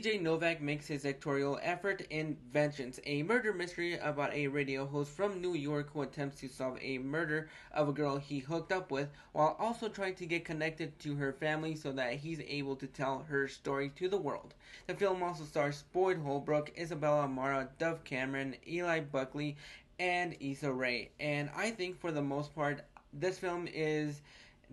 BJ Novak makes his directorial effort in Vengance, a murder mystery about a radio host from New York who attempts to solve a murder of a girl he hooked up with while also trying to get connected to her family so that he's able to tell her story to the world. The film also stars Boyd Holbrook, Isabella Amara, Dove Cameron, Eli Buckley, and Issa Rae. And I think for the most part, this film is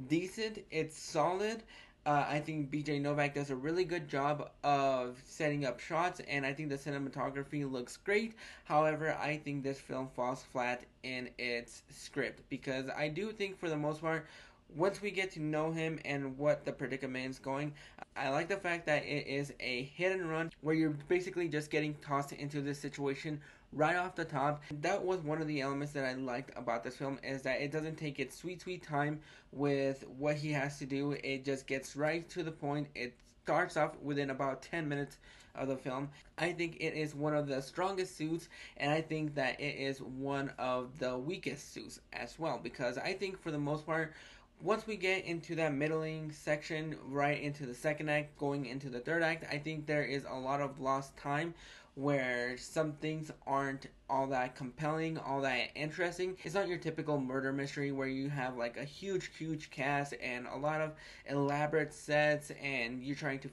decent. It's solid. I think BJ Novak does a really good job of setting up shots, and I think the cinematography looks great. However, I think this film falls flat in its script because I do think, for the most part, once we get to know him and what the predicament is going, I like the fact that it is a hit and run where you're basically just getting tossed into this situation right off the top. That was one of the elements that I liked about this film, is that it doesn't take its sweet time with what he has to do. It just gets right to the point. It starts off within about 10 minutes of the film. I think it is one of the strongest suits, and I think that it is one of the weakest suits as well, because I think for the most part, once we get into that middling section, right into the second act, going into the third act, I think there is a lot of lost time where some things aren't all that compelling, all that interesting. It's not your typical murder mystery where you have like a huge cast and a lot of elaborate sets and you're trying to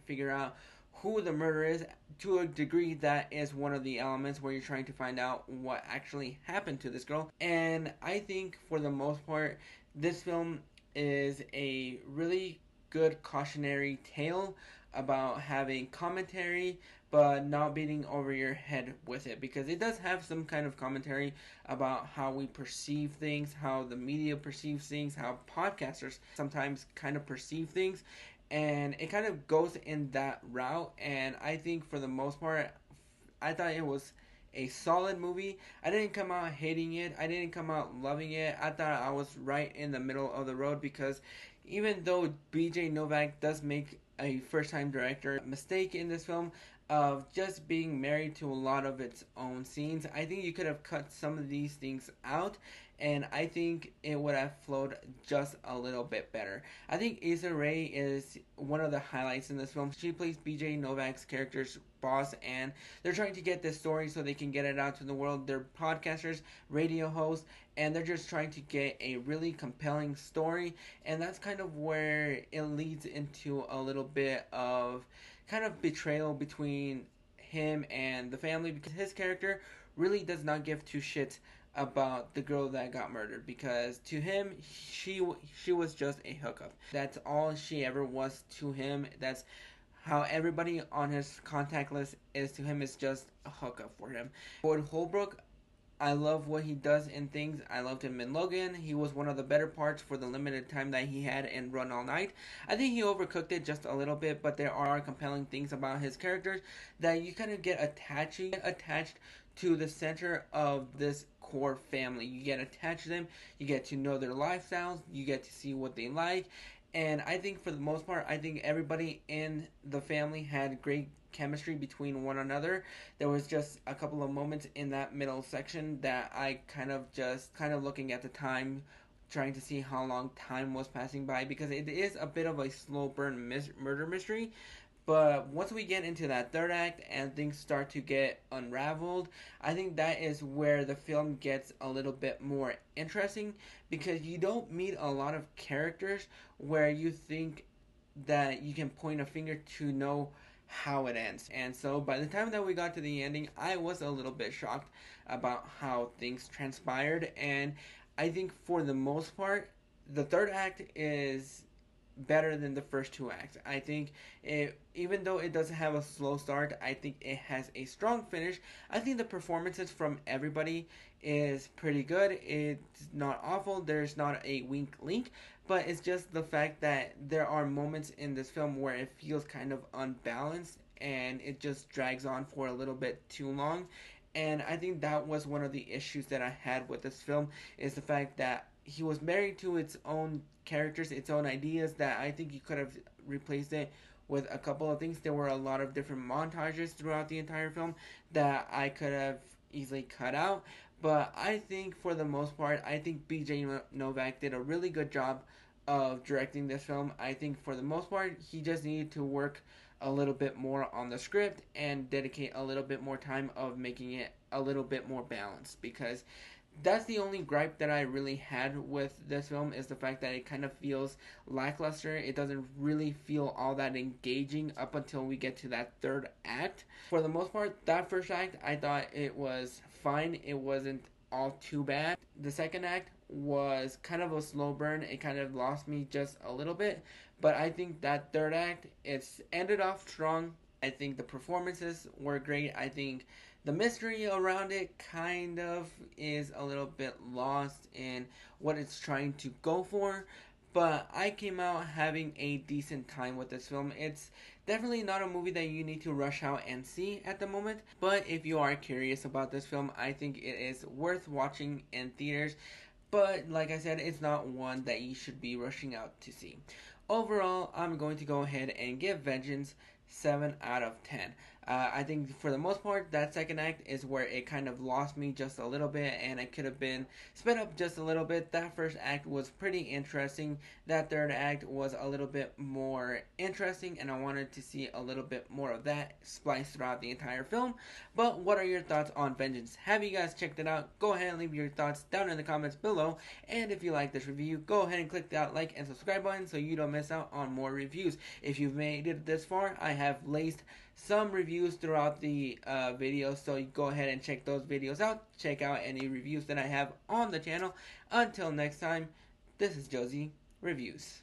figure out who the murderer is. To a degree, that is one of the elements where you're trying to find out what actually happened to this girl. And I think for the most part, this film is a really good cautionary tale about having commentary but not beating over your head with it, because it does have some kind of commentary about how we perceive things, how the media perceives things, how podcasters sometimes kind of perceive things, and it kind of goes in that route. And I think for the most part, I thought it was a solid movie. I didn't come out hating it. I didn't come out loving it. I thought I was right in the middle of the road, because even though BJ Novak does make a first-time director mistake in this film of just being married to a lot of its own scenes, I think you could have cut some of these things out, and I think it would have flowed just a little bit better. I think Issa Rae is one of the highlights in this film. She plays BJ Novak's character's boss, and they're trying to get this story so they can get it out to the world. They're podcasters, radio hosts, and they're just trying to get a really compelling story, and that's kind of where it leads into a little bit of kind of betrayal between him and the family, because his character really does not give two shits about the girl that got murdered, because to him she was just a hookup. That's all she ever was to him. That's how everybody on his contact list is to him, is just a hookup for him. Boyd Holbrook, I love what he does in things. I loved him in Logan. He was one of the better parts for the limited time that he had in Run All Night. I think he overcooked it just a little bit, but there are compelling things about his characters that you kind of get attached to the center of this core family. You get attached to them. You get to know their lifestyles. You get to see what they like. And I think for the most part, I think everybody in the family had great chemistry between one another. There was just a couple of moments in that middle section that I kind of looking at the time, trying to see how long time was passing by, because it is a bit of a slow burn murder mystery. But once we get into that third act and things start to get unraveled, I think that is where the film gets a little bit more interesting, because you don't meet a lot of characters where you think that you can point a finger to know how it ends. And so by the time that we got to the ending, I was a little bit shocked about how things transpired. And I think for the most part, the third act is better than the first two acts. I think even though it does have a slow start, I think it has a strong finish. I think the performances from everybody is pretty good. It's not awful. There's not a wink link, but it's just the fact that there are moments in this film where it feels kind of unbalanced and it just drags on for a little bit too long. And I think that was one of the issues that I had with this film, is the fact that he was married to its own characters, its own ideas, that I think you could have replaced it with a couple of things. There were a lot of different montages throughout the entire film that I could have easily cut out. But I think for the most part, I think BJ Novak did a really good job of directing this film. I think for the most part, he just needed to work a little bit more on the script and dedicate a little bit more time of making it a little bit more balanced, because that's the only gripe that I really had with this film, is the fact that it kind of feels lackluster. It doesn't really feel all that engaging up until we get to that third act. For the most part, that first act, I thought it was fine. It wasn't all too bad. The second act was kind of a slow burn. It kind of lost me just a little bit. But I think that third act, it's ended off strong. I think the performances were great. I think the mystery around it kind of is a little bit lost in what it's trying to go for. But I came out having a decent time with this film. It's definitely not a movie that you need to rush out and see at the moment. But if you are curious about this film, I think it is worth watching in theaters. But like I said, it's not one that you should be rushing out to see. Overall, I'm going to go ahead and give Vengeance 7 out of 10. I think for the most part, that second act is where it kind of lost me just a little bit, and it could have been sped up just a little bit. That first act was pretty interesting. That third act was a little bit more interesting, and I wanted to see a little bit more of that spliced throughout the entire film. But what are your thoughts on Vengeance? Have you guys checked it out? Go ahead and leave your thoughts down in the comments below. And if you like this review, go ahead and click that like and subscribe button so you don't miss out on more reviews. If you've made it this far, I have laced some reviews throughout the video, so you go ahead and check those videos out. Check out any reviews that I have on the channel. Until next time, this is Josie Reviews.